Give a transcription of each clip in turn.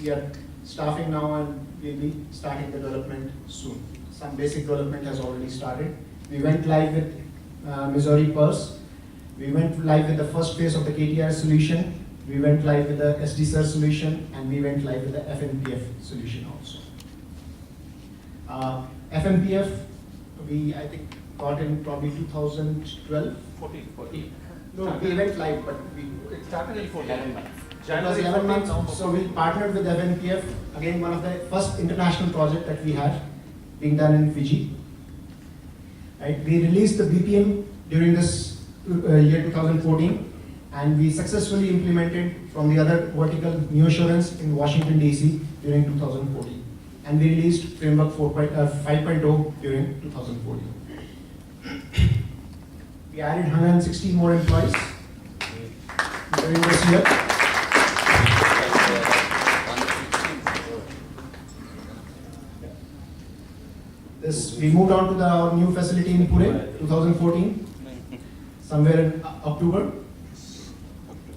We are staffing now and we'll be starting the development soon. Some basic development has already started. We went live with Missouri Pulse. We went live with the first phase of the KTR solution. We went live with the SDSER solution, and we went live with the FNPF solution also. FNPF, I think, got in probably 2012? 14. No, we went live, but It started for 11 months. it was 11 months, so we partnered with FNPF, again one of the first international project that we had being done in Fiji. Right? We released the BPM during this year 2014, and we successfully implemented from the other vertical neoassurance in Washington DC during 2014, and we released framework 5.0 during 2014. We added 116 more employees during this year. We moved on to our new facility in Pune, 2014, somewhere in October.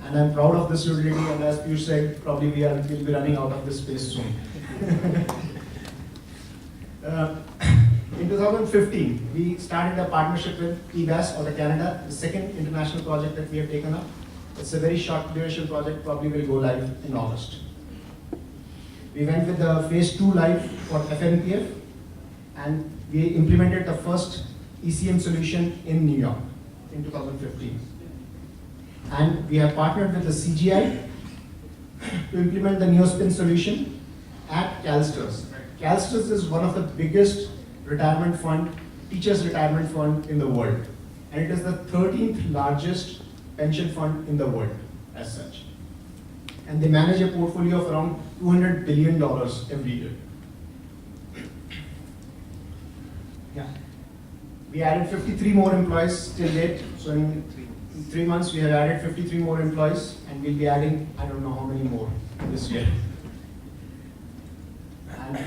And I'm proud of this utility, and as Piyush said, probably we'll be running out of this space soon. In 2015, we started a partnership with EBAS out of Canada, the second international project that we have taken up. It's a very short duration project, probably will go live in August. We went with the phase 2 live for FNPF, and we implemented the first ECM solution in New York in 2015. And we have partnered with the CGI to implement the Neospin solution at CalSTRS. CalSTRS is one of the biggest retirement fund, teachers' retirement fund in the world. And it is the 13th largest pension fund in the world as such. And they manage a portfolio of around $200 billion every year. Yeah. We added 53 more employees till date. So in 3 months, we have added 53 more employees, and we'll be adding, I don't know how many more this year. And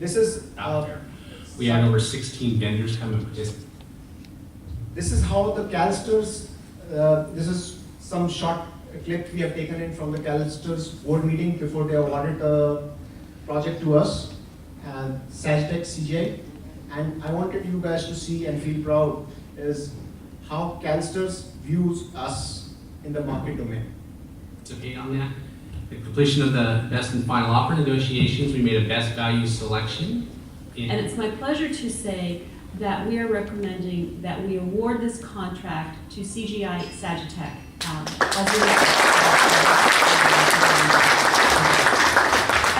this is we had over 16 vendors come and participate. This is how the CalSTRS, this is some short clip we have taken in from the CalSTRS board meeting before they awarded the project to us, and Sagitec CGI. And I wanted you guys to see and feel proud is how CalSTRS views us in the market domain. It's okay on that. The completion of the best and final offer negotiations, we made a best value selection. And it's my pleasure to say that we are recommending that we award this contract to CGI Sagittec. And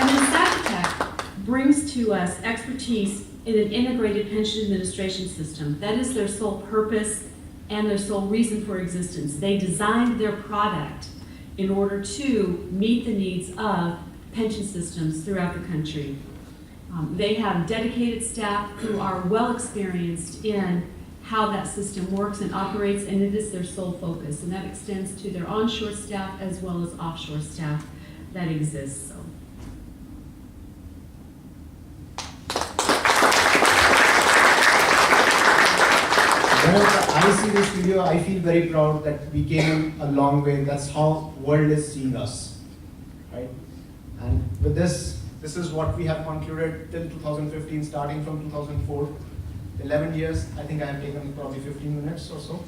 then Sagitec brings to us expertise in an integrated pension administration system. That is their sole purpose and their sole reason for existence. They designed their product in order to meet the needs of pension systems throughout the country. They have dedicated staff who are well experienced in how that system works and operates, and it is their sole focus. And that extends to their onshore staff as well as offshore staff that exists. So. Whenever I see this video, I feel very proud that we came a long way. That's how world is seeing us, right? And with this is what we have concluded till 2015, starting from 2004. 11 years, I think I have taken probably 15 minutes or so.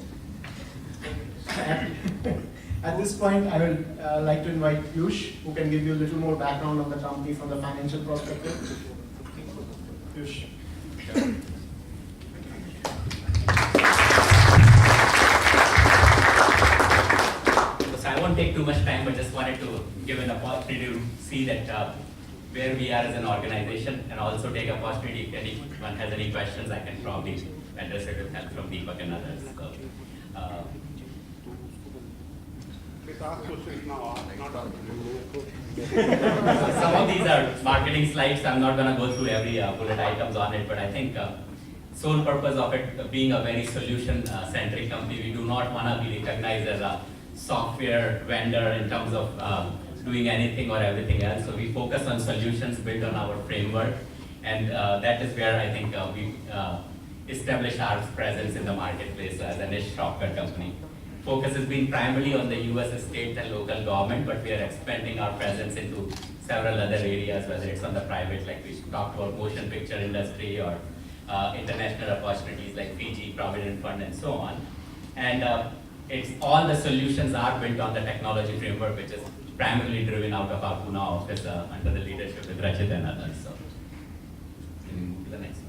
At this point, I will like to invite Piyush, who can give you a little more background on the company from the financial perspective. Piyush. So I won't take too much time, but just wanted to give an opportunity to see that where we are as an organization, and also take opportunity if anyone has any questions, I can probably address it with help from Deepak and others. So, some of these are marketing slides. I'm not going to go through every bullet items on it, but I think sole purpose of it being a very solution-centric company, we do not want to be recognized as a software vendor in terms of doing anything or everything else. So we focus on solutions built on our framework, and that is where I think we establish our presence in the marketplace as a niche software company. focus has been primarily on the US state and local government, but we are expanding our presence into several other areas, whether it's on the private, like we talked about motion picture industry, or international opportunities like Fiji, Provident Fund, and so on. And it's all the solutions are built on the technology framework, which is primarily driven out of our Pune office under the leadership of Rachit and others. So, can we move to the next one?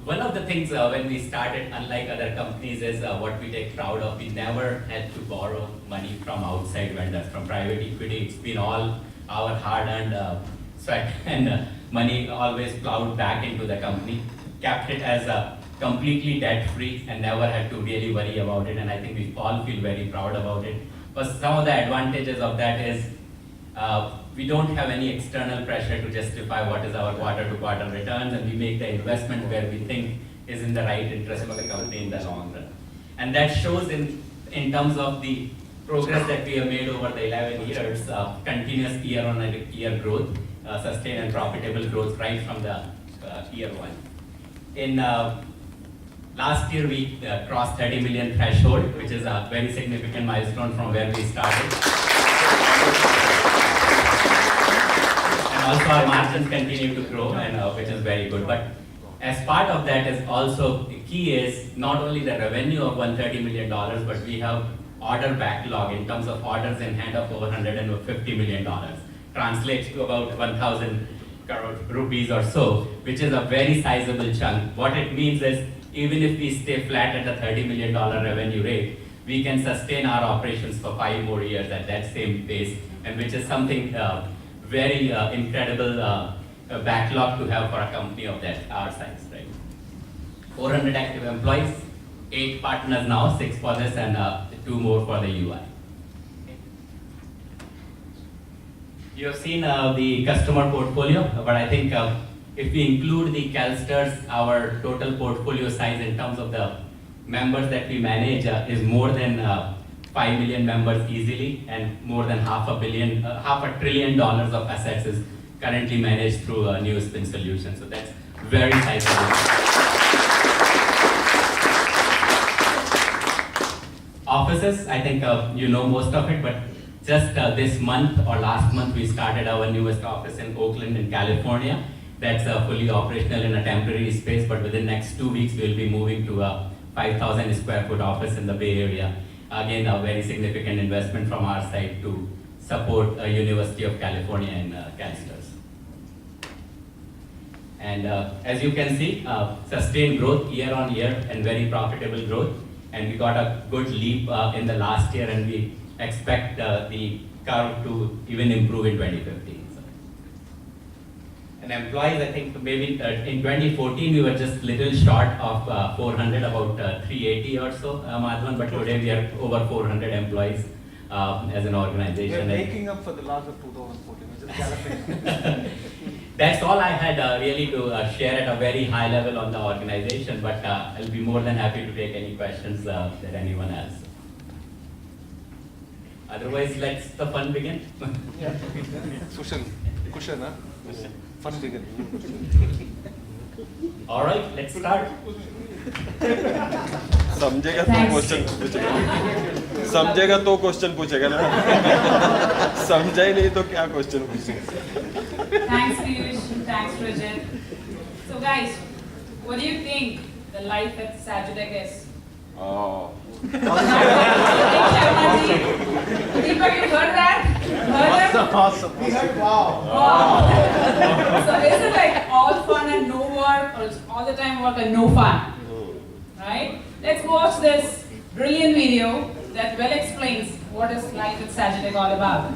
One of the things when we started, unlike other companies, is what we take proud of. We never had to borrow money from outside vendors, from private equity. It's been all our hard-earned sweat and money always plowed back into the company, kept it as a completely debt-free and never had to really worry about it. And I think we all feel very proud about it. But some of the advantages of that is we don't have any external pressure to justify what is our quarter-to-quarter returns, and we make the investment where we think is in the right interest of the company in the long run. And that shows in terms of the progress that we have made over the 11 years, continuous year-on-year growth, sustained and profitable growth right from the year one. In last year, we crossed 30 million threshold, which is a very significant milestone from where we started. And also our margins continue to grow, and which is very good. But as part of that is also, the key is not only the revenue of $130 million, but we have order backlog in terms of orders in hand of over $150 million. Translates to about 1,000 crore rupees or so, which is a very sizable chunk. What it means is, even if we stay flat at a $30 million revenue rate, we can sustain our operations for 5 more years at that same pace, and which is something very incredible backlog to have for a company of that our size, right? 400 active employees, 8 partners now, 6 for this and 2 more for the UI. You have seen the customer portfolio, but I think if we include the CalSTRS, our total portfolio size in terms of the members that we manage is more than 5 million members easily, and more than $500 billion of assets is currently managed through Neospin solutions. So that's very sizable. Offices, I think you know most of it, but just this month or last month, we started our newest office in Oakland in California. That's fully operational in a temporary space, but within the next 2 weeks, we'll be moving to a 5,000 square foot office in the Bay Area. Again, a very significant investment from our side to support University of California and CalSTRS. And as you can see, sustained growth year on year and very profitable growth. And we got a good leap in the last year, and we expect the curve to even improve in 2015. And employees, I think maybe in 2014 we were just little short of 400, about 380 or so, Madhavan, but today we are over 400 employees as an organization. We're making up for the loss of 2014, which is galloping. That's all I had really to share at a very high level on the organization, but I'll be more than happy to take any questions that anyone has. Otherwise, let's the fun begin. Yeah. Cushion, huh? Fun begin. All right, let's start. समझेगा तो question पूछेगा समझेगा तो question पूछेगा ना समझा ही नहीं तो क्या क्वेश्चन पूछेगा Thanks Piyush, thanks Rajat. So guys, what do you think the life at Sagitec is? oh Deepak, you heard that? Heard that? Awesome. We heard wow. Wow. So is it like all fun and no work, or it's all the time work and no fun? Right? Let's watch this brilliant video that well explains what is life at Sagitec all about.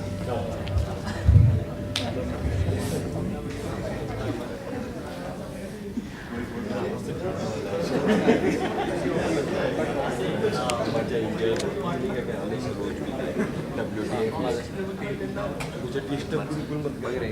मुझे disturb बिल्कुल मत करें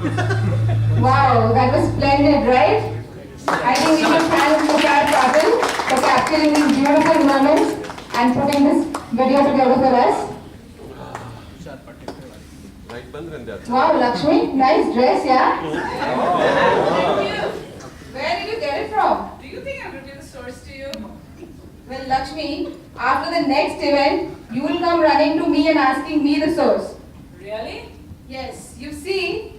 Wow, that was splendid, right? I think we should thank Tushar Patil for capturing these beautiful moments and putting this video together for us. Right बंद रहने दे. Wow, Lakshmi, nice dress, yeah? Thank you. Where did you get it from? Do you think I'm revealing the source to you? Well, Lakshmi, after the next event, you will come running to me and asking me the source. Really? Yes, you see,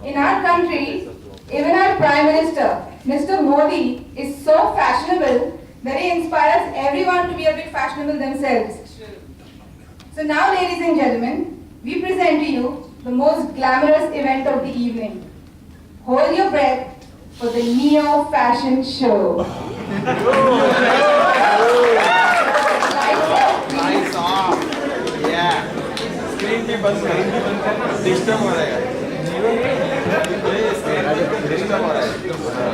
in our country, even our Prime Minister, Mr. Modi, is so fashionable that he inspires everyone to be a bit fashionable themselves. True. So now, ladies and gentlemen, we present to you the most glamorous event of the evening. Hold your breath for the Neo Fashion Show. Lights off. Yeah. Screen भी बंद कर. Disturb हो रहा है. Disturb हो रहा है.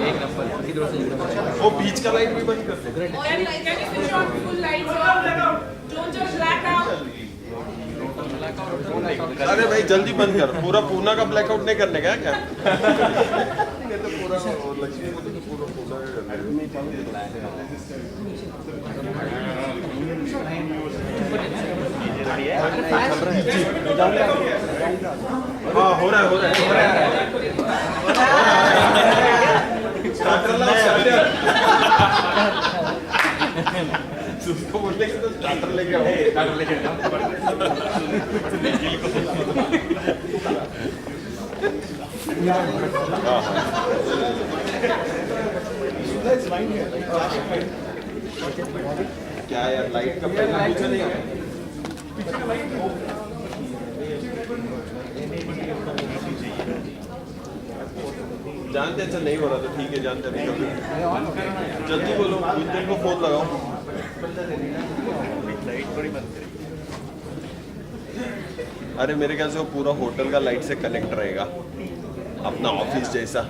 एक नंबर इधर से एक नंबर. वो बीच का लाइट भी बंद कर दे. Can you switch on full lights? Don't just black out. अरे भाई जल्दी बंद कर. पूरा पूना का ब्लैकआउट नहीं करने का क्या? ये तो पूरा लक्ष्मी को तो पूरा पूना का हाँ हो रहा है स्टार्टर लाओ स्टार्टर उसको बोलने के तो स्टार्टर लेके आओ स्टार्टर लेके क्या यार लाइट का पहले पूछा नहीं है जानते अच्छा नहीं हो रहा तो ठीक है जानते नहीं कभी जल्दी बोलो गुंजन को फोन लगाओ अरे मेरे ख्याल से वो पूरा होटल का लाइट से कनेक्ट रहेगा अपना ऑफिस जैसा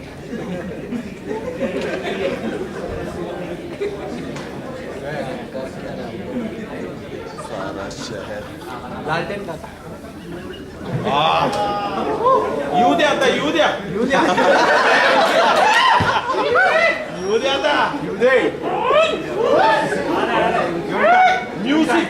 सारा शहर लालटेन का येऊ दे आता येऊ द्या आता म्युझिक